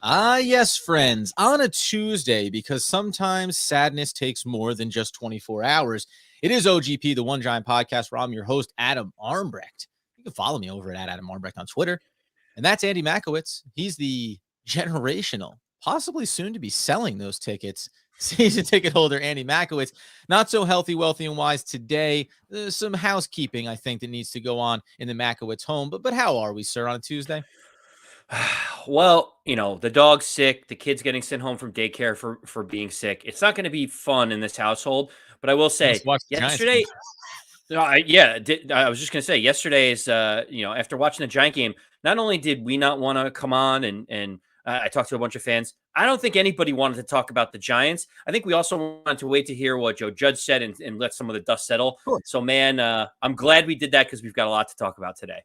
Ah, yes, friends, on a Tuesday, because sometimes sadness takes more than just 24 hours. It is OGP, the One Giant Podcast, where I'm your host, Adam Armbrecht. You can follow me over at Adam Armbrecht on Twitter. And that's Andy Makowitz. He's the generational, possibly soon to be selling those tickets, season ticket holder Andy Makowitz. Not so healthy, wealthy, and wise today. There's some housekeeping, I think, that needs to go on in the Makowitz home. But how are we, sir, on a Tuesday? Well, the dog's sick. The kid's getting sent home from daycare for being sick. It's not going to be fun in this household. But I will You must say, watch the Giants game. yesterday, no, I was just going to say, yesterday's, after watching the Giant game, not only did we not want to come on and I talked to a bunch of fans. I don't think anybody wanted to talk about the Giants. I think we also wanted to wait to hear what Joe Judge said and let some of the dust settle. So, man, I'm glad we did that because we've got a lot to talk about today.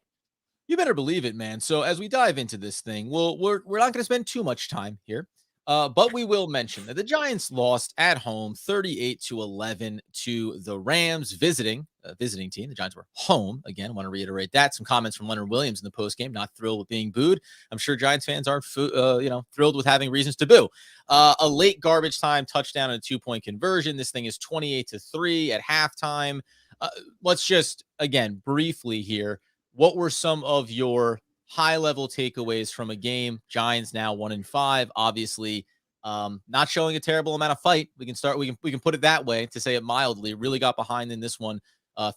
You better believe it, man. So as we dive into this thing, we're not going to spend too much time here, but we will mention that the Giants lost at home, 38-11 to the Rams, visiting team. The Giants were home again. I want to reiterate that. Some comments from Leonard Williams in the postgame. Not thrilled with being booed. I'm sure Giants fans aren't, thrilled with having reasons to boo. A late garbage time touchdown and a 2-point conversion. This thing is 28-3 at halftime. Let's just again briefly here. What were some of your high-level takeaways from a game? Giants now 1-5, obviously not showing a terrible amount of fight. We can put it that way, to say it mildly. Really got behind in this one,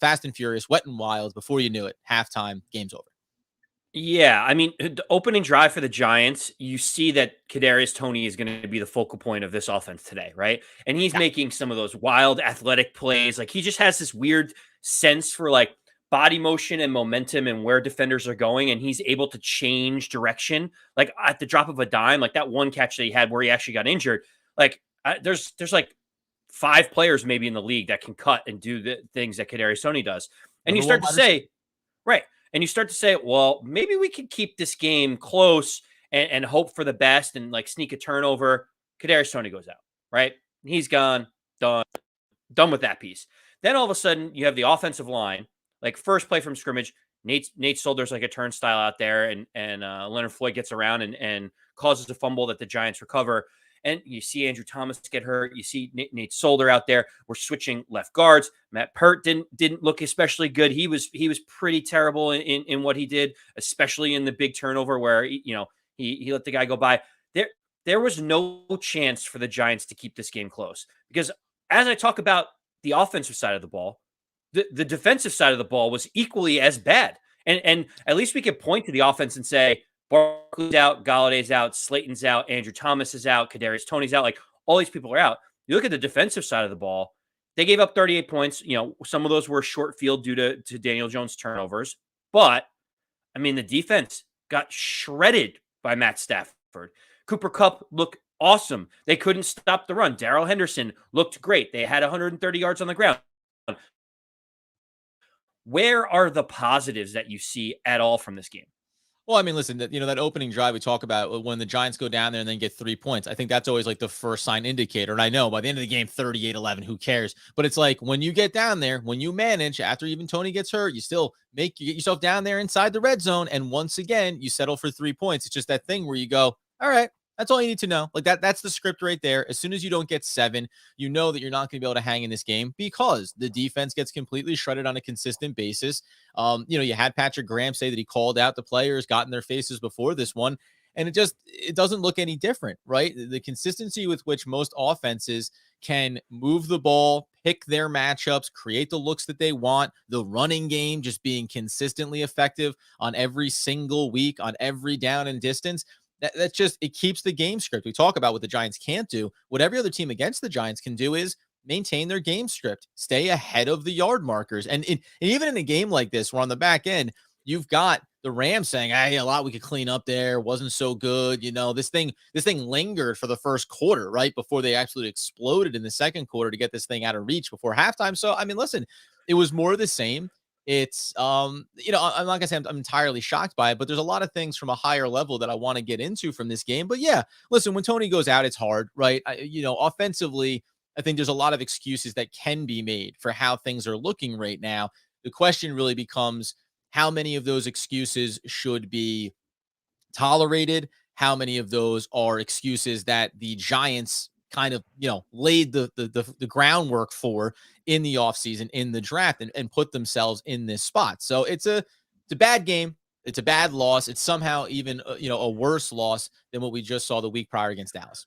fast and furious, wet and wild. Before you knew it, halftime, game's over. Yeah, I mean, the opening drive for the Giants, you see that Kadarius Toney is going to be the focal point of this offense today, right? And he's Yeah. making some of those wild athletic plays. Like he just has this weird sense for like body motion and momentum and where defenders are going, and he's able to change direction like at the drop of a dime. Like that one catch that he had where he actually got injured. Like there's like 5 players maybe in the league that can cut and do the things that Kadarius Toney does, and you Number one start to wide receiver. say, right. And you start to say, well, maybe we could keep this game close and hope for the best and like sneak a turnover. Kadarius Toney goes out, right? He's gone, done with that piece. Then all of a sudden, you have the offensive line, like first play from scrimmage. Nate Solder's like a turnstile out there, and Leonard Floyd gets around and causes a fumble that the Giants recover. And you see Andrew Thomas get hurt. You see Nate Solder out there. We're switching left guards. Matt Pert didn't look especially good. He was pretty terrible in what he did, especially in the big turnover where he let the guy go by. There was no chance for the Giants to keep this game close because as I talk about the offensive side of the ball, the defensive side of the ball was equally as bad. And at least we could point to the offense and say, Barkley's out, Galladay's out, Slayton's out, Andrew Thomas is out, Kadarius Toney's out. Like all these people are out. You look at the defensive side of the ball, they gave up 38 points. Some of those were short field due to Daniel Jones turnovers. But, I mean, the defense got shredded by Matt Stafford. Cooper Kupp looked awesome. They couldn't stop the run. Darrell Henderson looked great. They had 130 yards on the ground. Where are the positives that you see at all from this game? Well, I mean, listen, that opening drive we talk about when the Giants go down there and then get 3 points. I think that's always like the first sign indicator. And I know by the end of the game, 38-11, who cares? But it's like when you get down there, when you manage after even Toney gets hurt, you get yourself down there inside the red zone. And once again, you settle for 3 points. It's just that thing where you go, all right, that's all you need to know. Like that's the script right there. As soon as you don't get 7, you know that you're not going to be able to hang in this game because the defense gets completely shredded on a consistent basis. You had Patrick Graham say that he called out the players, got in their faces before this one, and it doesn't look any different, right? The consistency with which most offenses can move the ball, pick their matchups, create the looks that they want, the running game just being consistently effective on every single week, on every down and distance. That's just, it keeps the game script. We talk about what the Giants can't do. What every other team against the Giants can do is maintain their game script, stay ahead of the yard markers. And even in a game like this, where on the back end, you've got the Rams saying, hey, a lot we could clean up there. Wasn't so good. This thing lingered for the first quarter, right? Before they absolutely exploded in the second quarter to get this thing out of reach before halftime. So, I mean, listen, it was more of the same. It's, I'm not gonna say I'm entirely shocked by it, but there's a lot of things from a higher level that I want to get into from this game. But yeah, listen, when Toney goes out, it's hard, right? Offensively, I think there's a lot of excuses that can be made for how things are looking right now. The question really becomes how many of those excuses should be tolerated how many of those are excuses that the Giants kind of, laid the groundwork for in the offseason, in the draft, and put themselves in this spot. So it's a bad game. It's a bad loss. It's somehow even a worse loss than what we just saw the week prior against Dallas.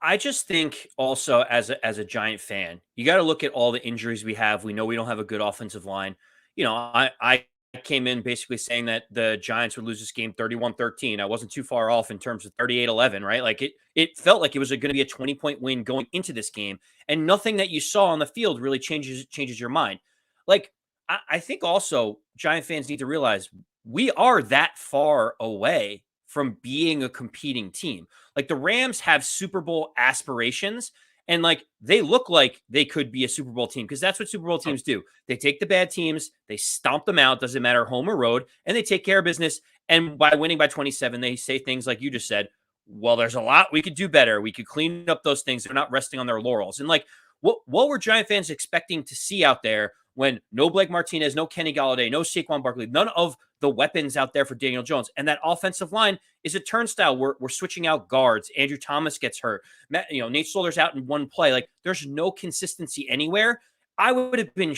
I just think also as a Giant fan, you got to look at all the injuries we have. We know we don't have a good offensive line. I came in basically saying that the Giants would lose this game 31-13. I wasn't too far off in terms of 38-11, right? Like it felt like it was going to be a 20-point win going into this game, and nothing that you saw on the field really changes your mind. Like I think also Giant fans need to realize we are that far away from being a competing team. Like the Rams have Super Bowl aspirations, and like they look like they could be a Super Bowl team because that's what Super Bowl teams do. They take the bad teams, they stomp them out, doesn't matter home or road, and they take care of business. And by winning by 27, they say things like you just said, well, there's a lot we could do better. We could clean up those things. They're not resting on their laurels. And like what were Giant fans expecting to see out there when no Blake Martinez, no Kenny Galladay, no Saquon Barkley, none of the weapons out there for Daniel Jones? And that offensive line is a turnstile. We're switching out guards. Andrew Thomas gets hurt. Nate Solder's out in one play. Like there's no consistency anywhere. I would have been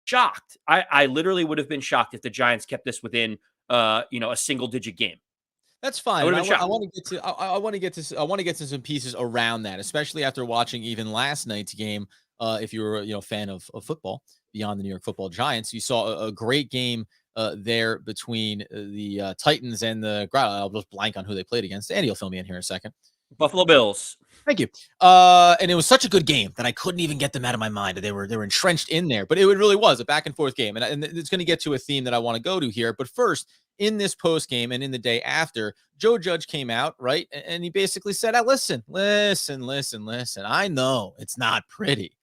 shocked. I literally would have been shocked if the Giants kept this within a single digit game. That's fine. I want to get to some pieces around that, especially after watching even last night's game. If you were a fan of football beyond the New York Football Giants, you saw a great game there between the Titans and the I'll just blank on who they played against. Andy will fill me in here in a second. Buffalo Bills. Thank you. And it was such a good game that I couldn't even get them out of my mind. They were entrenched in there, but it really was a back and forth game. And it's going to get to a theme that I want to go to here. But first, in this post game and in the day after, Joe Judge came out, right? And he basically said, listen. I know it's not pretty,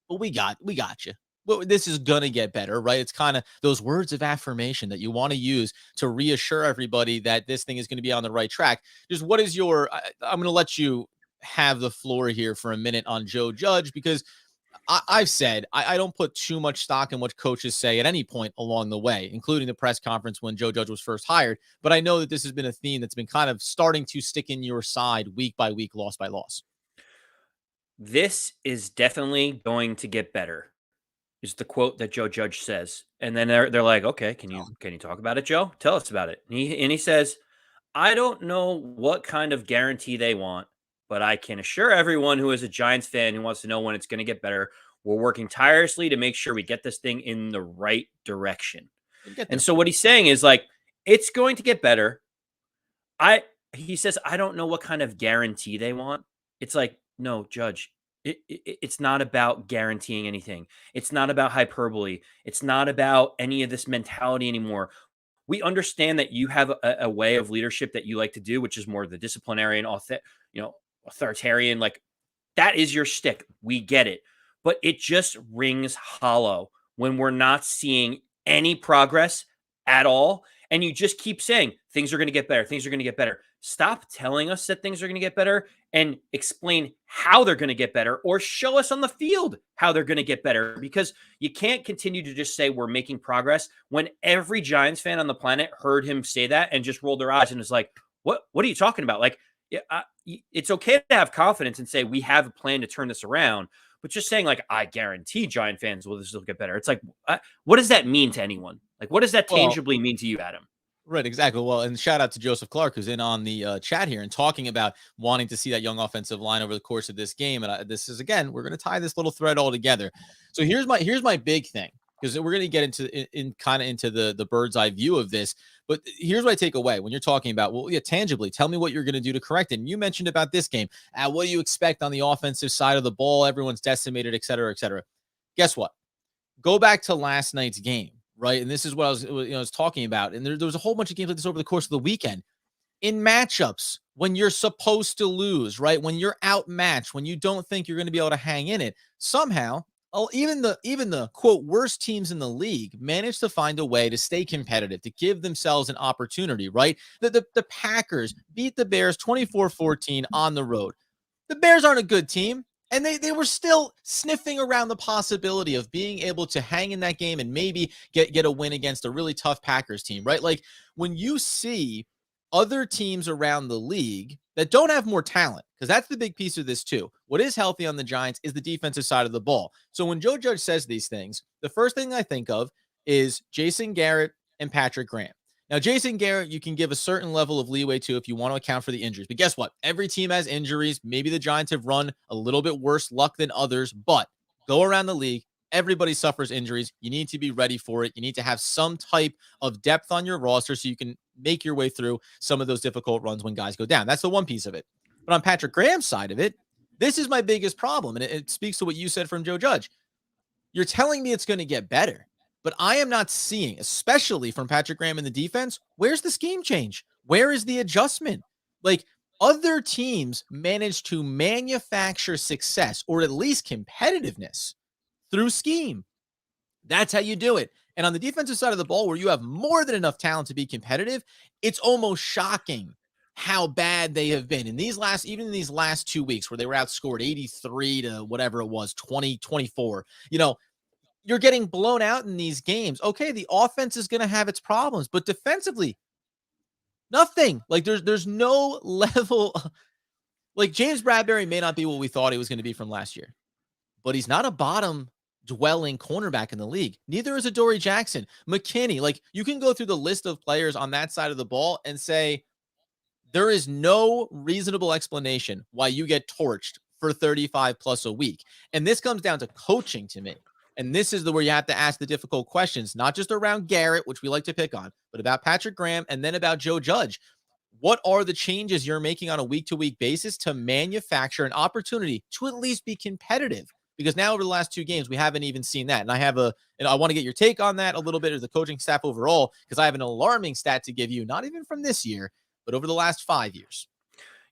but we got you. Well, this is going to get better, right? It's kind of those words of affirmation that you want to use to reassure everybody that this thing is going to be on the right track. Just what is I'm going to let you have the floor here for a minute on Joe Judge, because I've said I don't put too much stock in what coaches say at any point along the way, including the press conference when Joe Judge was first hired. But I know that this has been a theme that's been kind of starting to stick in your side week by week, loss by loss. This is definitely going to get better, is the quote that Joe Judge says. And then they're like, okay, can you talk about it, Joe? Tell us about it. And he says, I don't know what kind of guarantee they want, but I can assure everyone who is a Giants fan who wants to know when it's going to get better, we're working tirelessly to make sure we get this thing in the right direction. And so what he's saying is like, it's going to get better. He says, I don't know what kind of guarantee they want. It's like, no, Judge, it's not about guaranteeing anything. It's not about hyperbole. It's not about any of this mentality anymore. We understand that you have a way of leadership that you like to do, which is more the disciplinarian, authoritarian. Like that is your shtick. We get it. But it just rings hollow when we're not seeing any progress at all. And you just keep saying things are going to get better. Things are going to get better. Stop telling us that things are going to get better and explain how they're going to get better, or show us on the field how they're going to get better, because you can't continue to just say we're making progress when every Giants fan on the planet heard him say that and just rolled their eyes and is like, what are you talking about? Like, it's okay to have confidence and say we have a plan to turn this around, but just saying like, I guarantee Giant fans this will get better. It's like, what does that mean to anyone? Like, what does that tangibly mean to you, Adam? Right, exactly. Well, and shout out to Joseph Clark, who's in on the chat here and talking about wanting to see that young offensive line over the course of this game. And this is, again, we're going to tie this little thread all together. So here's my big thing, because we're going to get into the bird's eye view of this. But here's what I take away when you're talking about, well, yeah, tangibly, tell me what you're going to do to correct it. And you mentioned about this game. What do you expect on the offensive side of the ball? Everyone's decimated, et cetera, et cetera. Guess what? Go back to last night's game. Right. And this is what I was talking about. And there was a whole bunch of games like this over the course of the weekend. In matchups, when you're supposed to lose, right? When you're outmatched, when you don't think you're going to be able to hang in it, somehow, even the quote worst teams in the league manage to find a way to stay competitive, to give themselves an opportunity, right? The Packers beat the Bears 24-14 on the road. The Bears aren't a good team. And they were still sniffing around the possibility of being able to hang in that game and maybe get a win against a really tough Packers team, right? Like when you see other teams around the league that don't have more talent, because that's the big piece of this too. What is healthy on the Giants is the defensive side of the ball. So when Joe Judge says these things, the first thing I think of is Jason Garrett and Patrick Graham. Now, Jason Garrett, you can give a certain level of leeway to if you want to account for the injuries. But guess what? Every team has injuries. Maybe the Giants have run a little bit worse luck than others, but go around the league. Everybody suffers injuries. You need to be ready for it. You need to have some type of depth on your roster so you can make your way through some of those difficult runs when guys go down. That's the one piece of it. But on Patrick Graham's side of it, this is my biggest problem. And it speaks to what you said from Joe Judge. You're telling me it's going to get better, but I am not seeing, especially from Patrick Graham in the defense, where's the scheme change? Where is the adjustment? Like, other teams manage to manufacture success or at least competitiveness through scheme. That's how you do it. And on the defensive side of the ball, where you have more than enough talent to be competitive, it's almost shocking how bad they have been in these last, even in these last 2 weeks where they were outscored 83 to whatever it was, 20, 24. You're getting blown out in these games. Okay, the offense is going to have its problems, but defensively, nothing. Like there's no level. Like James Bradbury may not be what we thought he was going to be from last year, but he's not a bottom dwelling cornerback in the league. Neither is Adoree Jackson. McKinney, like you can go through the list of players on that side of the ball and say there is no reasonable explanation why you get torched for 35 plus a week. And this comes down to coaching to me. And this is where you have to ask the difficult questions, not just around Garrett, which we like to pick on, but about Patrick Graham and then about Joe Judge. What are the changes you're making on a week-to-week basis to manufacture an opportunity to at least be competitive? Because now over the last 2 games, we haven't even seen that. And I want to get your take on that a little bit of the coaching staff overall, because I have an alarming stat to give you, not even from this year, but over the last 5 years.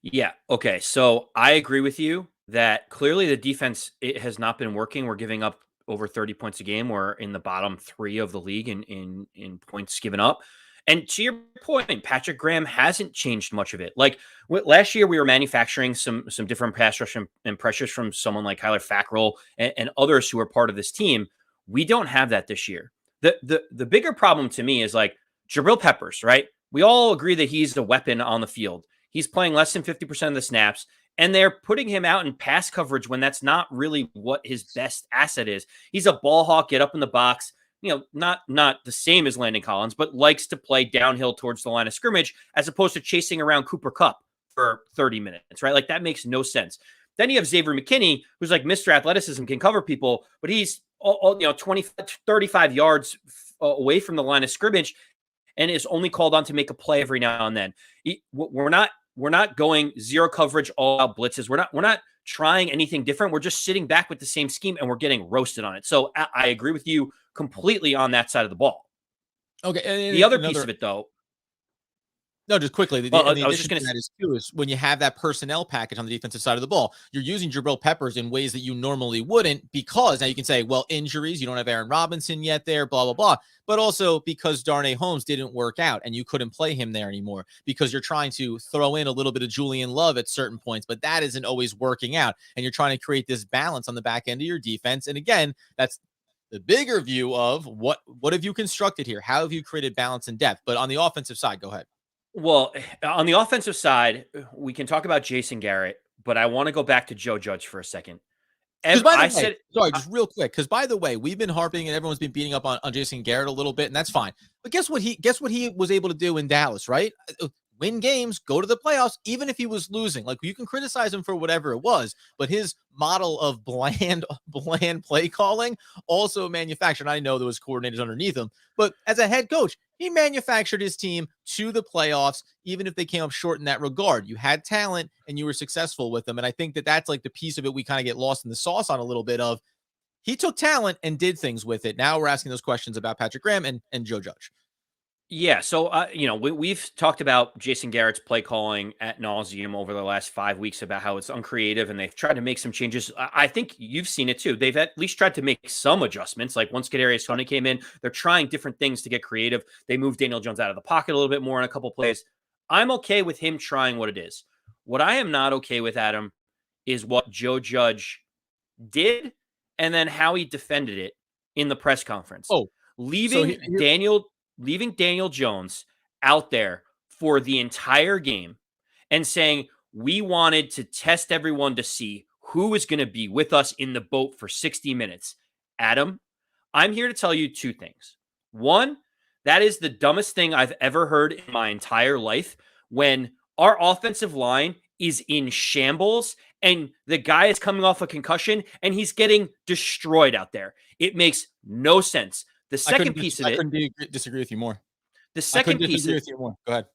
Yeah. Okay. So I agree with you that clearly the defense, it has not been working. We're giving up over 30 points a game. We're in the bottom 3 of the league in points given up. And to your point, Patrick Graham hasn't changed much of it. Like last year, we were manufacturing some different pass rush and pressures from someone like Kyler Fackrell and others who are part of this team. We don't have that this year. The bigger problem to me is like Jabril Peppers, right? We all agree that he's the weapon on the field. He's playing less than 50% of the snaps, and they're putting him out in pass coverage when that's not really what his best asset is. He's a ball hawk, get up in the box, not the same as Landon Collins, but likes to play downhill towards the line of scrimmage as opposed to chasing around Cooper Kupp for 30 minutes, right? Like that makes no sense. Then you have Xavier McKinney, who's like Mr. Athleticism, can cover people, but he's 20, 35 yards away from the line of scrimmage and is only called on to make a play every now and then. We're not going zero coverage, all out blitzes. We're not trying anything different. We're just sitting back with the same scheme and we're getting roasted on it. So I agree with you completely on that side of the ball. Okay. The other piece of it, though. No, just quickly. I was just going to say is when you have that personnel package on the defensive side of the ball, you're using Jabril Peppers in ways that you normally wouldn't, because now you can say, well, injuries, you don't have Aaron Robinson yet there, blah, blah, blah. But also because Darnay Holmes didn't work out and you couldn't play him there anymore because you're trying to throw in a little bit of Julian Love at certain points, but that isn't always working out. And you're trying to create this balance on the back end of your defense. And again, that's the bigger view of what have you constructed here? How have you created balance and depth? But on the offensive side, go ahead. Well, on the offensive side, we can talk about Jason Garrett, but I want to go back to Joe Judge for a second. Just real quick, because by the way, we've been harping and everyone's been beating up on Jason Garrett a little bit, and that's fine. But guess what he was able to do in Dallas, right? Win games, go to the playoffs, even if he was losing. Like, you can criticize him for whatever it was, but his model of bland play calling also manufactured. I know there was coordinators underneath him, but as a head coach, he manufactured his team to the playoffs, even if they came up short in that regard. You had talent and you were successful with them. And I think that's like the piece of it we kind of get lost in the sauce on a little bit of. He took talent and did things with it. Now we're asking those questions about Patrick Graham and Joe Judge. Yeah, so we've talked about Jason Garrett's play calling ad nauseum over the last 5 weeks about how it's uncreative, and they've tried to make some changes. I think you've seen it too. They've at least tried to make some adjustments. Like once Kadarius Toney came in, they're trying different things to get creative. They moved Daniel Jones out of the pocket a little bit more in a couple plays. I'm okay with him trying what it is. What I am not okay with, Adam, is what Joe Judge did and then how he defended it in the press conference. Oh, leaving Daniel Jones out there for the entire game and saying, we wanted to test everyone to see who is going to be with us in the boat for 60 minutes. Adam, I'm here to tell you two things. One, that is the dumbest thing I've ever heard in my entire life, when our offensive line is in shambles and the guy is coming off a concussion and he's getting destroyed out there. It makes no sense. The second piece of I it, couldn't disagree with you more. the I couldn't second piece disagree of, with you more. Go ahead.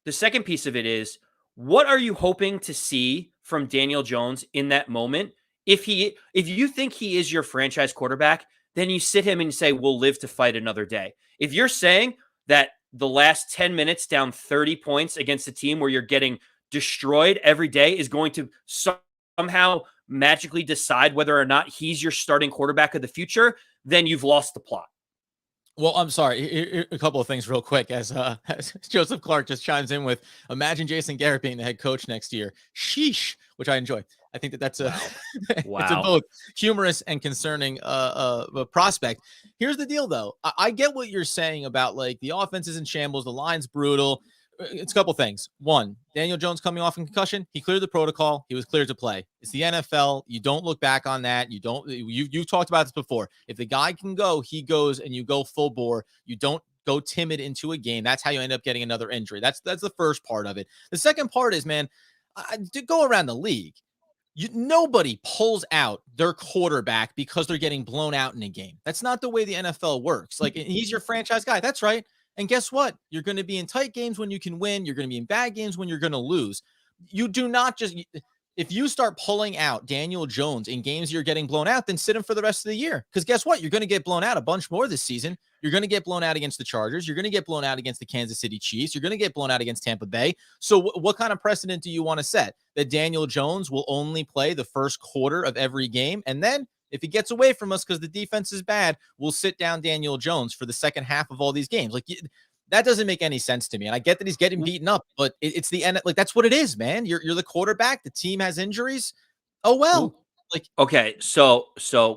the second piece of it is, what are you hoping to see from Daniel Jones in that moment? If you think he is your franchise quarterback, then you sit him and you say, we'll live to fight another day. If you're saying that the last 10 minutes down 30 points against a team where you're getting destroyed every day is going to somehow magically decide whether or not he's your starting quarterback of the future, then you've lost the plot. Well, I'm sorry. A couple of things real quick as Joseph Clark just chimes in with, imagine Jason Garrett being the head coach next year. Sheesh, which I enjoy. I think that's a, it's a both humorous and concerning prospect. Here's the deal, though. I get what you're saying about like the offense is in shambles. The line's brutal. It's a couple things. One, Daniel Jones coming off in concussion. He cleared the protocol. He was cleared to play. It's the NFL. You don't look back on that. You've talked about this before. If the guy can go, he goes, and you go full bore. You don't go timid into a game. That's how you end up getting another injury. That's the first part of it. The second part is, man, to go around the league. Nobody pulls out their quarterback because they're getting blown out in a game. That's not the way the NFL works. Like, he's your franchise guy. That's right. And guess what? You're going to be in tight games when you can win. You're going to be in bad games when you're going to lose. You do not just, if you start pulling out Daniel Jones in games you're getting blown out, then sit him for the rest of the year. Because guess what? You're going to get blown out a bunch more this season. You're going to get blown out against the Chargers. You're going to get blown out against the Kansas City Chiefs. You're going to get blown out against Tampa Bay. So what kind of precedent do you want to set? That Daniel Jones will only play the first quarter of every game, and then if he gets away from us because the defense is bad, we'll sit down Daniel Jones for the second half of all these games. Like, that doesn't make any sense to me. And I get that he's getting beaten up, but it's the end. Like, that's what it is, man. You're the quarterback. The team has injuries. Oh, well. Like, okay, so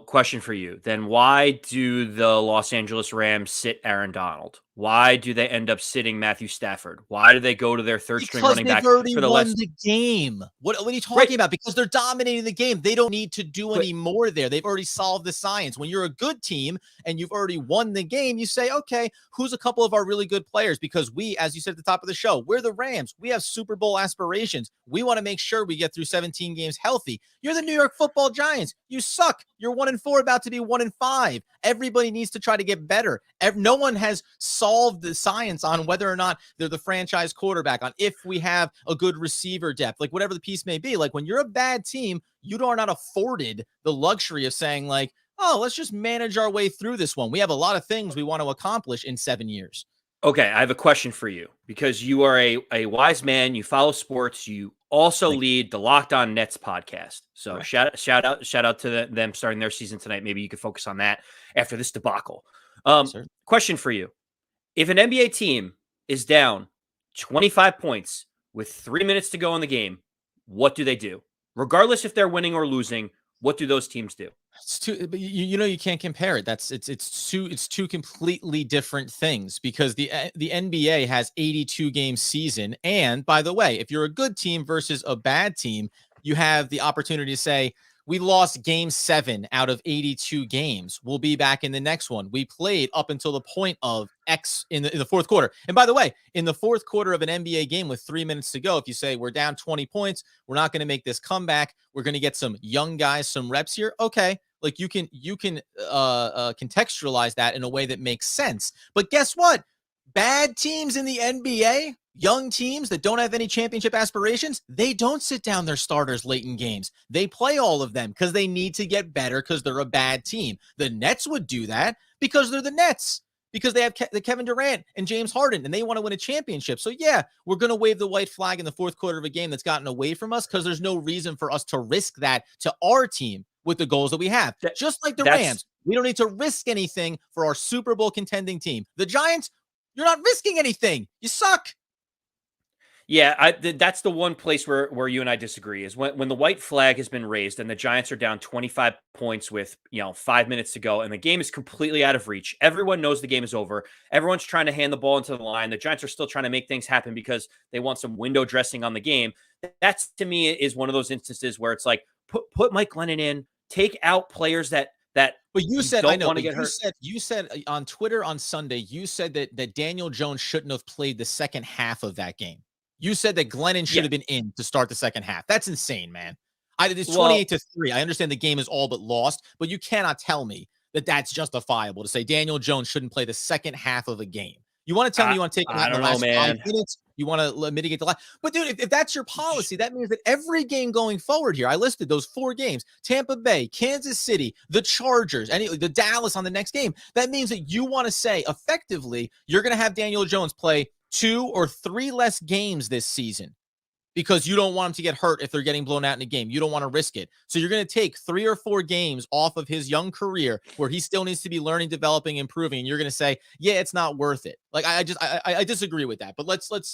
question for you. Then why do the Los Angeles Rams sit Aaron Donald? Why do they end up sitting Matthew Stafford? Why do they go to their third string running back for the last the game? What are you talking about? Because they're dominating the game. They don't need to do any more there. They've already solved the science. When you're a good team and you've already won the game, you say, okay, who's a couple of our really good players? Because we, as you said at the top of the show, we're the Rams. We have Super Bowl aspirations. We want to make sure we get through 17 games healthy. You're the New York Football Giants. You suck. You're 1-4, about to be 1-5. Everybody needs to try to get better. No one has solved the science on whether or not they're the franchise quarterback, on if we have a good receiver depth, like whatever the piece may be. Like, when you're a bad team, you are not afforded the luxury of saying like, oh, let's just manage our way through this one. We have a lot of things we want to accomplish in 7 years. Okay, I have a question for you, because you are a wise man. You follow sports. You also lead the Locked On Nets podcast. So right. shout out to them starting their season tonight. Maybe you could focus on that after this debacle. Question for you. If an NBA team is down 25 points with 3 minutes to go in the game, what do they do? Regardless if they're winning or losing, what do those teams do? It's too, but you can't compare it. It's two completely different things, because the NBA has 82 game season. And by the way, if you're a good team versus a bad team, you have the opportunity to say, we lost game 7 out of 82 games. We'll be back in the next one. We played up until the point of X in the fourth quarter. And by the way, in the fourth quarter of an NBA game with 3 minutes to go, if you say we're down 20 points, we're not going to make this comeback, we're going to get some young guys some reps here. Okay. Like, you can contextualize that in a way that makes sense. But guess what? Bad teams in the NBA, young teams that don't have any championship aspirations, they don't sit down their starters late in games. They play all of them because they need to get better, because they're a bad team. The Nets would do that because they're the Nets, because they have Kevin Durant and James Harden, and they want to win a championship. So yeah, we're going to wave the white flag in the fourth quarter of a game that's gotten away from us, because there's no reason for us to risk that to our team with the goals that we have. Just like the Rams, we don't need to risk anything for our Super Bowl contending team. The Giants, you're not risking anything. You suck. Yeah, that's the one place where you and I disagree is when the white flag has been raised and the Giants are down 25 points with 5 minutes to go and the game is completely out of reach. Everyone knows the game is over. Everyone's trying to hand the ball into the line. The Giants are still trying to make things happen because they want some window dressing on the game. That's to me is one of those instances where it's like put Mike Glennon in, take out players that But you you said, I don't know, want to but get hurt. you said on Twitter on Sunday, you said that Daniel Jones shouldn't have played the second half of that game. You said that Glennon should Yeah. have been in to start the second half. That's insane, man. It's Well, 28-3. I understand the game is all but lost, but you cannot tell me that that's justifiable to say Daniel Jones shouldn't play the second half of a game. You want to tell me I you want to take him out I in the don't know, last five man. minutes? You want to mitigate the last. But dude, if that's your policy, that means that every game going forward here, I listed those 4 games: Tampa Bay, Kansas City, the Chargers, and the Dallas on the next game. That means that you want to say effectively you're going to have Daniel Jones play 2 or 3 less games this season because you don't want him to get hurt if they're getting blown out in a game. You don't want to risk it. So you're going to take 3 or 4 games off of his young career where he still needs to be learning, developing, improving. And you're going to say, yeah, it's not worth it. Like I disagree with that. But let's put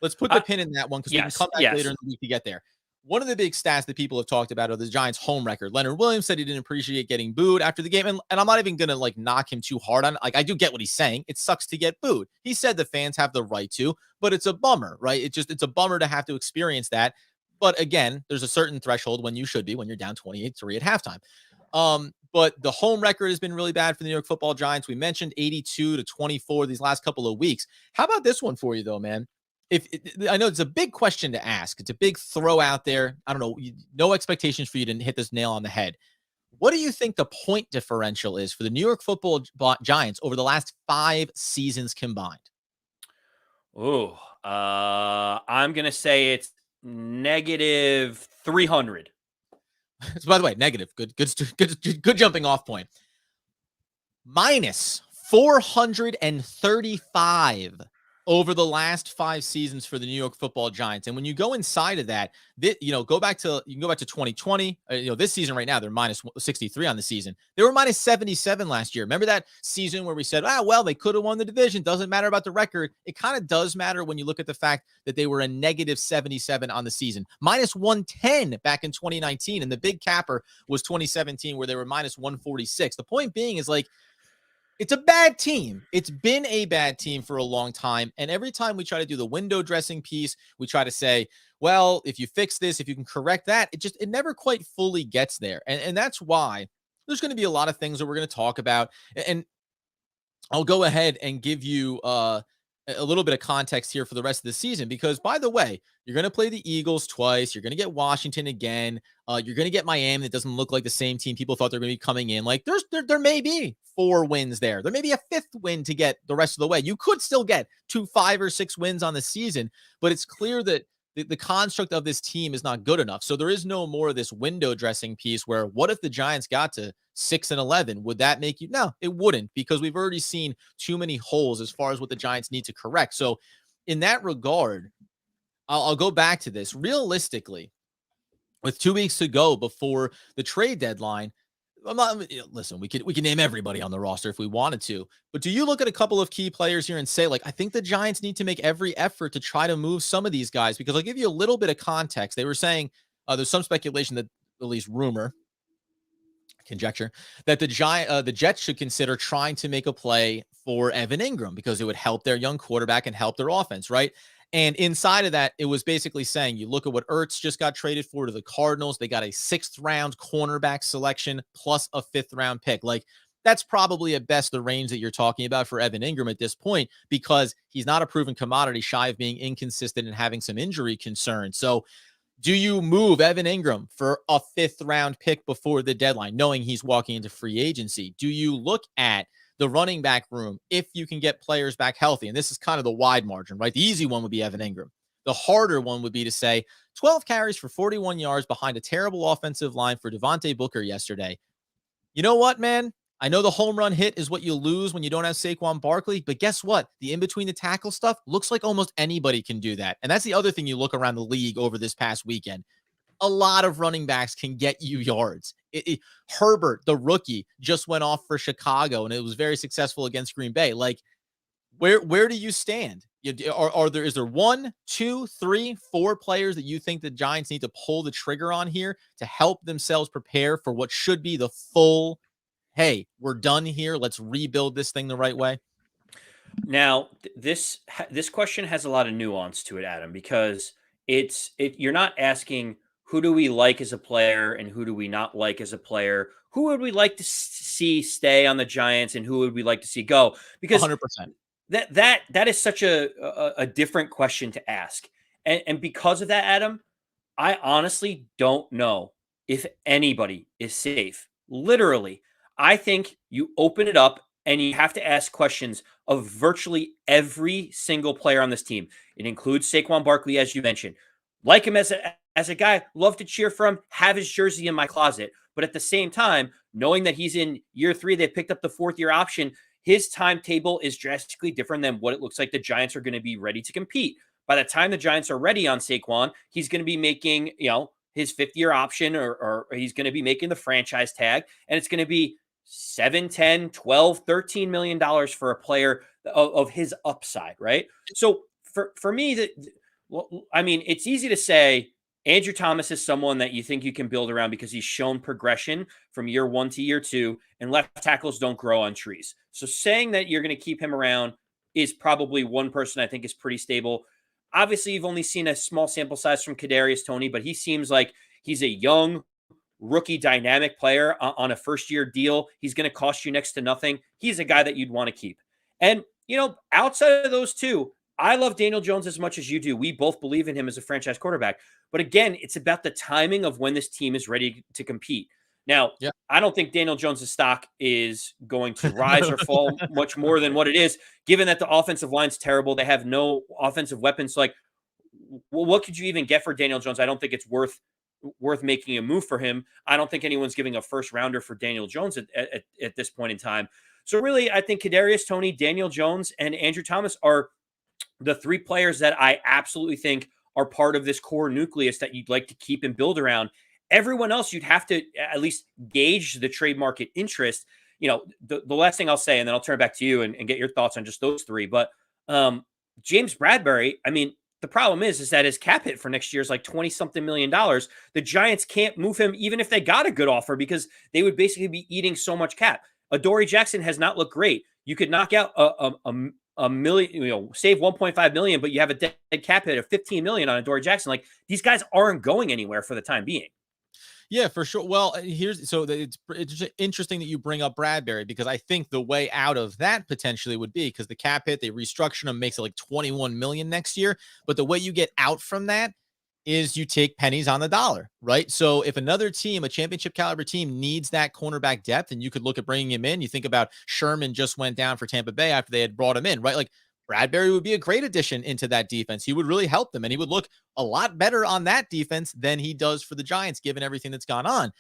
the Uh, pin in that one because we can yes, come back later yes. in the week to get there. One of the big stats that people have talked about are the Giants' home record. Leonard Williams said he didn't appreciate getting booed after the game. And I'm not even going to knock him too hard on it. I do get what he's saying. It sucks to get booed. He said the fans have the right to, but it's a bummer, right? It's a bummer to have to experience that. But again, there's a certain threshold when you should be when you're down 28-3 at halftime. But the home record has been really bad for the New York Football Giants. We mentioned 82-24 these last couple of weeks. How about this one for you though, man? I know it's a big question to ask, it's a big throw out there. I don't know, no expectations for you to hit this nail on the head. What do you think the point differential is for the New York Football Giants over the last 5 seasons combined? Oh, I'm gonna say it's negative 300. So by the way, negative. Good jumping off point. Minus 435 over the last 5 seasons for the New York Football Giants. And when you go inside of that, go back to 2020. This season right now, they're minus 63 on the season. They were minus 77 last year. Remember that season where we said, they could have won the division. Doesn't matter about the record. It kind of does matter when you look at the fact that they were a negative 77 on the season, minus 110 back in 2019. And the big capper was 2017 where they were minus 146. The point being is it's a bad team. It's been a bad team for a long time. And every time we try to do the window dressing piece, we try to say, well, if you fix this, if you can correct that, it never quite fully gets there. And that's why there's going to be a lot of things that we're going to talk about. And I'll go ahead and give you a little bit of context here for the rest of the season, because by the way, you're going to play the Eagles twice. You're going to get Washington again. You're going to get Miami. That doesn't look like the same team people thought they're going to be coming in. There may be 4 wins there. There may be a 5th win to get the rest of the way. You could still get 2, 5, or 6 wins on the season, but it's clear that the construct of this team is not good enough. So there is no more of this window dressing piece where what if the Giants got to 6-11? Would that make you? No, it wouldn't, because we've already seen too many holes as far as what the Giants need to correct. So in that regard, I'll go back to this. Realistically, with 2 weeks to go before the trade deadline, listen, we can name everybody on the roster if we wanted to, but do you look at a couple of key players here and say, I think the Giants need to make every effort to try to move some of these guys? Because I'll give you a little bit of context. They were saying there's some speculation, that at least rumor, conjecture, that the Jets should consider trying to make a play for Evan Ingram because it would help their young quarterback and help their offense, right? And inside of that, it was basically saying, you look at what Ertz just got traded for to the Cardinals. They got a 6th round cornerback selection plus a 5th round pick. That's probably at best the range that you're talking about for Evan Ingram at this point, because he's not a proven commodity, shy of being inconsistent and having some injury concerns. So do you move Evan Ingram for a 5th round pick before the deadline, knowing he's walking into free agency? Do you look at the running back room if you can get players back healthy? And this is kind of the wide margin, right? The easy one would be Evan Ingram. The harder one would be to say 12 carries for 41 yards behind a terrible offensive line for Devontae Booker yesterday. You know what, man? I know the home run hit is what you lose when you don't have Saquon Barkley, but guess what? The in-between the tackle stuff looks like almost anybody can do that. And that's the other thing you look around the league over this past weekend. A lot of running backs can get you yards. Herbert, the rookie, just went off for Chicago, and it was very successful against Green Bay. Where do you stand? Is there one, two, three, four players that you think the Giants need to pull the trigger on here to help themselves prepare for what should be the full, hey, we're done here, let's rebuild this thing the right way? Now, this question has a lot of nuance to it, Adam, because you're not asking who do we like as a player and who do we not like as a player. Who would we like to see stay on the Giants and who would we like to see go? Because 100%. that is such a different question to ask. And because of that, Adam, I honestly don't know if anybody is safe. Literally, I think you open it up and you have to ask questions of virtually every single player on this team. It includes Saquon Barkley, as you mentioned. Like him as a guy, love to cheer for him, have his jersey in my closet. But at the same time, knowing that he's in year 3, they picked up the 4th-year option. His timetable is drastically different than what it looks like the Giants are going to be ready to compete. By the time the Giants are ready on Saquon, he's going to be making, his 5th-year option or he's going to be making the franchise tag. And it's going to be 7, 10, 12, 13 million dollars for a player of his upside, right? So for me, it's easy to say Andrew Thomas is someone that you think you can build around because he's shown progression from year 1 to year 2, and left tackles don't grow on trees. So saying that you're going to keep him around is probably one person I think is pretty stable. Obviously, you've only seen a small sample size from Kadarius Toney, but he seems like he's a young rookie dynamic player on a first-year deal. He's going to cost you next to nothing. He's a guy that you'd want to keep. And, outside of those two, I love Daniel Jones as much as you do. We both believe in him as a franchise quarterback. But again, it's about the timing of when this team is ready to compete. Now, Yeah. I don't think Daniel Jones' stock is going to rise or fall much more than what it is, given that the offensive line's terrible. They have no offensive weapons. So, what could you even get for Daniel Jones? I don't think it's worth making a move for him. I don't think anyone's giving a first rounder for Daniel Jones at this point in time. So really, I think Kadarius Toney, Daniel Jones, and Andrew Thomas are the 3 players that I absolutely think are part of this core nucleus that you'd like to keep and build around. Everyone else, you'd have to at least gauge the trade market interest. The last thing I'll say, and then I'll turn it back to you and get your thoughts on just those 3. But James Bradbury, the problem is that his cap hit for next year is like 20-something million dollars. The Giants can't move him even if they got a good offer because they would basically be eating so much cap. Adoree Jackson has not looked great. You could knock out a million, save 1.5 million, but you have a dead cap hit of 15 million on Adoree Jackson. Like, these guys aren't going anywhere for the time being. Yeah, for sure. Well, it's interesting that you bring up Bradbury, because I think the way out of that potentially would be, because the cap hit, they restructure him, makes it like 21 million next year. But the way you get out from that is you take pennies on the dollar, right? So if another team, a championship caliber team, needs that cornerback depth, and you could look at bringing him in, you think about Sherman just went down for Tampa Bay after they had brought him in, right? Like, Bradbury would be a great addition into that defense. He would really help them, and he would look a lot better on that defense than he does for the Giants, given everything that's gone on.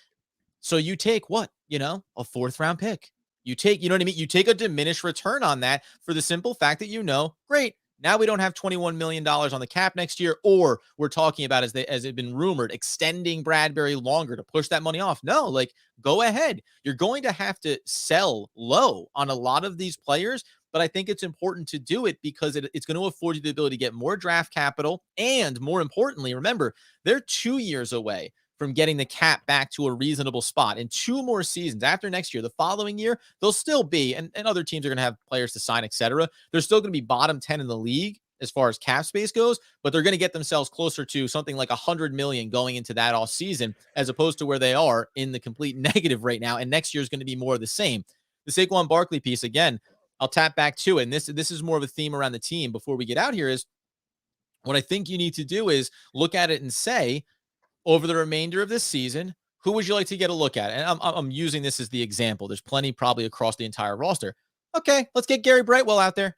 So you take what? A 4th-round pick. You take, you know what I mean? You take a diminished return on that for the simple fact that, great, now we don't have $21 million on the cap next year, or we're talking about, as it's been rumored, extending Bradbury longer to push that money off. No, like, go ahead. You're going to have to sell low on a lot of these players, but I think it's important to do it because it's going to afford you the ability to get more draft capital. And more importantly, remember, they're 2 years away from getting the cap back to a reasonable spot. In 2 more seasons after next year, the following year, they'll still be, and other teams are going to have players to sign, etc. They're still going to be bottom 10 in the league as far as cap space goes, but they're going to get themselves closer to something like 100 million going into that all season, as opposed to where they are in the complete negative right now. And next year is going to be more of the same. The Saquon Barkley piece, again, I'll tap back to it. And this is more of a theme around the team before we get out here, is what I think you need to do is look at it and say, over the remainder of this season, who would you like to get a look at? And I'm using this as the example. There's plenty probably across the entire roster. Okay, let's get Gary Brightwell out there.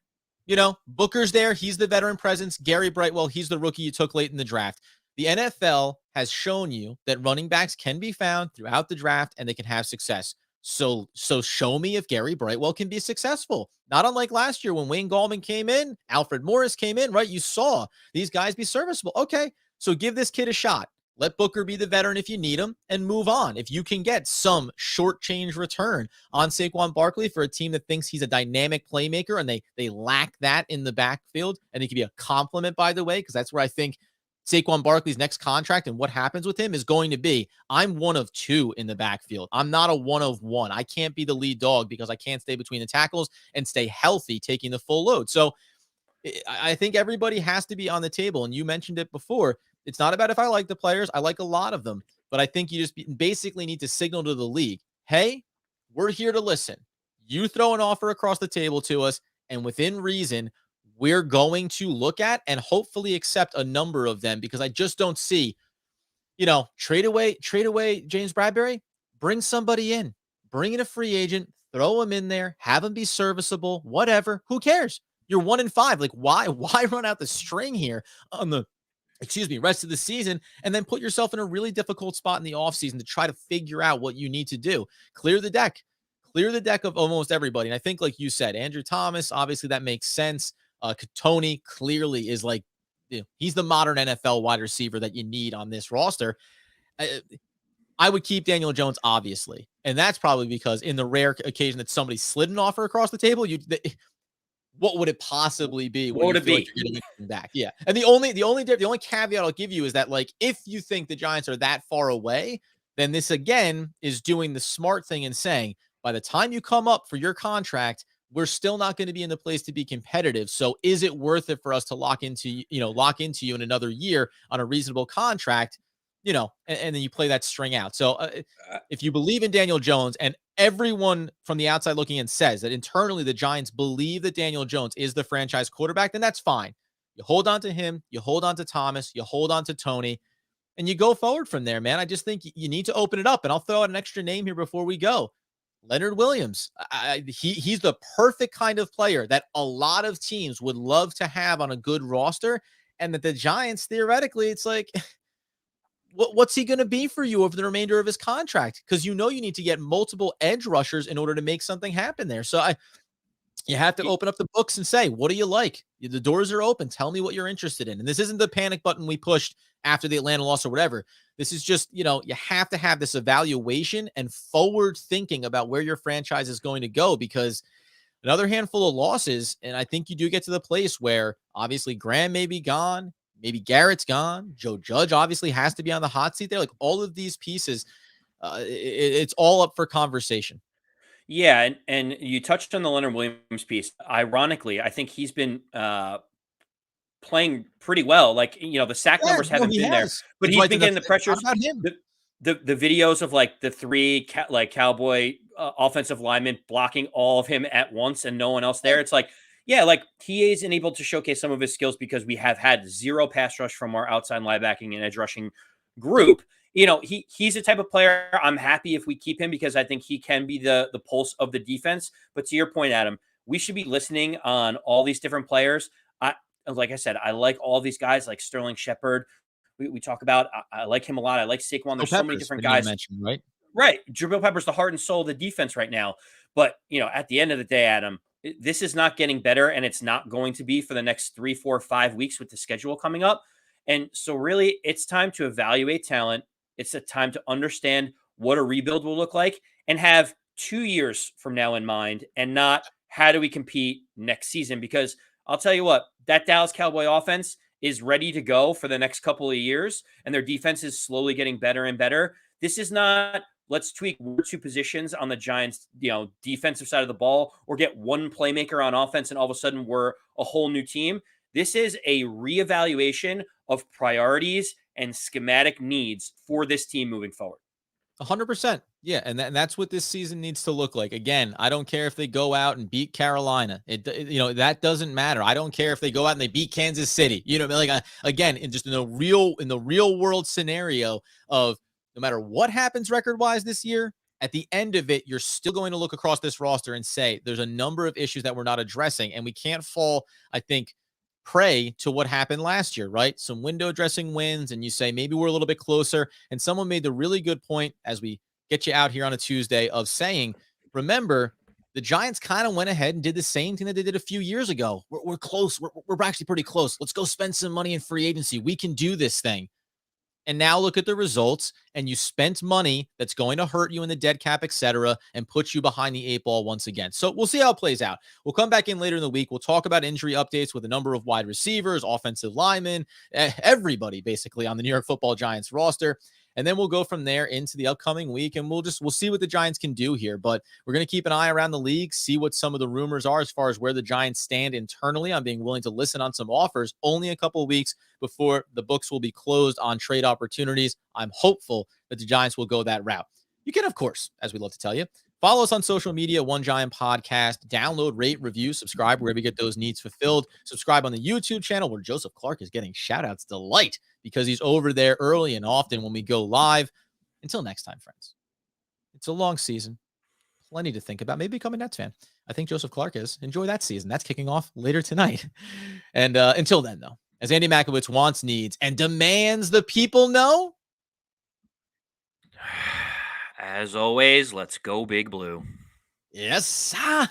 Booker's there. He's the veteran presence. Gary Brightwell, he's the rookie you took late in the draft. The NFL has shown you that running backs can be found throughout the draft and they can have success. So show me if Gary Brightwell can be successful. Not unlike last year when Wayne Gallman came in, Alfred Morris came in, right? You saw these guys be serviceable. Okay, so give this kid a shot. Let Booker be the veteran if you need him and move on. If you can get some short change return on Saquon Barkley for a team that thinks he's a dynamic playmaker and they lack that in the backfield, and he could be a compliment, by the way, because that's where I think Saquon Barkley's next contract and what happens with him is going to be. I'm one of two in the backfield. I'm not a one of one. I can't be the lead dog because I can't stay between the tackles and stay healthy taking the full load. So I think everybody has to be on the table. And you mentioned it before. It's not about if I like the players. I like a lot of them. But I think you just basically need to signal to the league, hey, we're here to listen. You throw an offer across the table to us, and within reason, we're going to look at and hopefully accept a number of them, because I just don't see, trade away James Bradbury, bring somebody in, bring in a free agent, throw him in there, have him be serviceable, whatever. Who cares? You're 1-5. Like, why run out the string here on the rest of the season, and then put yourself in a really difficult spot in the offseason to try to figure out what you need to do? Clear the deck of almost everybody. And I think, like you said, Andrew Thomas, obviously that makes sense. Tony clearly is like, he's the modern NFL wide receiver that you need on this roster. I would keep Daniel Jones, obviously. And that's probably because in the rare occasion that somebody slid an offer across the table, what would it possibly be? What would it be? Like you're getting back? Yeah. And the only caveat I'll give you is that, like, if you think the Giants are that far away, then this again is doing the smart thing and saying, by the time you come up for your contract, we're still not going to be in the place to be competitive. So is it worth it for us to lock into you in another year on a reasonable contract? And then you play that string out. So if you believe in Daniel Jones, and everyone from the outside looking in says that internally the Giants believe that Daniel Jones is the franchise quarterback, then that's fine. You hold on to him, you hold on to Thomas, you hold on to Tony, and you go forward from there, man. I just think you need to open it up. And I'll throw out an extra name here before we go. Leonard Williams. He's the perfect kind of player that a lot of teams would love to have on a good roster, and that the Giants, theoretically, it's like, what's he going to be for you over the remainder of his contract? Because you need to get multiple edge rushers in order to make something happen there. So you have to open up the books and say, what do you like? The doors are open. Tell me what you're interested in. And this isn't the panic button we pushed after the Atlanta loss or whatever. This is just, you have to have this evaluation and forward thinking about where your franchise is going to go, because another handful of losses, and I think you do get to the place where obviously Graham may be gone. Maybe Garrett's gone. Joe Judge obviously has to be on the hot seat there. Like, all of these pieces, it's all up for conversation. Yeah, and you touched on the Leonard Williams piece. Ironically, I think he's been playing pretty well. Like, the sack numbers haven't been there, but he's been getting the pressures. About him? The videos of like the three Cowboy offensive linemen blocking all of him at once and no one else there. It's like, yeah, like he isn't able to showcase some of his skills because we have had zero pass rush from our outside linebacking and edge rushing group. He's the type of player I'm happy if we keep him, because I think he can be the pulse of the defense. But to your point, Adam, we should be listening on all these different players. Like I said, I like all these guys, like Sterling Shepard. We talk about, I like him a lot. I like Saquon. There's so many different guys. Mentioned, right? Right. Jabril Peppers, the heart and soul of the defense right now. But, at the end of the day, Adam, this is not getting better, and it's not going to be for the next 3, 4, 5 weeks with the schedule coming up. And so really, it's time to evaluate talent. It's a time to understand what a rebuild will look like and have 2 years from now in mind, and not how do we compete next season? Because I'll tell you what, that Dallas Cowboy offense is ready to go for the next couple of years, and their defense is slowly getting better and better. This is not, let's tweak 1 or 2 positions on the Giants, defensive side of the ball, or get one playmaker on offense, and all of a sudden we're a whole new team. This is a reevaluation of priorities and schematic needs for this team moving forward. 100%. Yeah. And that's what this season needs to look like. Again, I don't care if they go out and beat Carolina. That doesn't matter. I don't care if they go out and they beat Kansas City. Again, in the real world scenario of, no matter what happens record-wise this year, at the end of it, you're still going to look across this roster and say there's a number of issues that we're not addressing, and we can't fall, I think, prey to what happened last year, right? Some window dressing wins, and you say maybe we're a little bit closer. And someone made the really good point as we get you out here on a Tuesday of saying, remember, the Giants kind of went ahead and did the same thing that they did a few years ago. We're close. We're actually pretty close. Let's go spend some money in free agency. We can do this thing. And now look at the results, and you spent money that's going to hurt you in the dead cap, etc., and put you behind the 8 ball once again. So we'll see how it plays out. We'll come back in later in the week. We'll talk about injury updates with a number of wide receivers, offensive linemen, everybody basically on the New York Football Giants roster. And then we'll go from there into the upcoming week, and we'll see what the Giants can do here. But we're going to keep an eye around the league, see what some of the rumors are as far as where the Giants stand internally. I'm being willing to listen on some offers only a couple of weeks before the books will be closed on trade opportunities. I'm hopeful that the Giants will go that route. You can, of course, as we love to tell you, follow us on social media, One Giant Podcast. Download, rate, review, subscribe wherever you get those needs fulfilled. Subscribe on the YouTube channel where Joseph Clark is getting shout-outs delight because he's over there early and often when we go live. Until next time, friends. It's a long season. Plenty to think about. Maybe become a Nets fan. I think Joseph Clark is. Enjoy that season. That's kicking off later tonight. And until then, though, as Andy Makowitz wants, needs, and demands the people know. As always, let's go Big Blue. Yes, sir.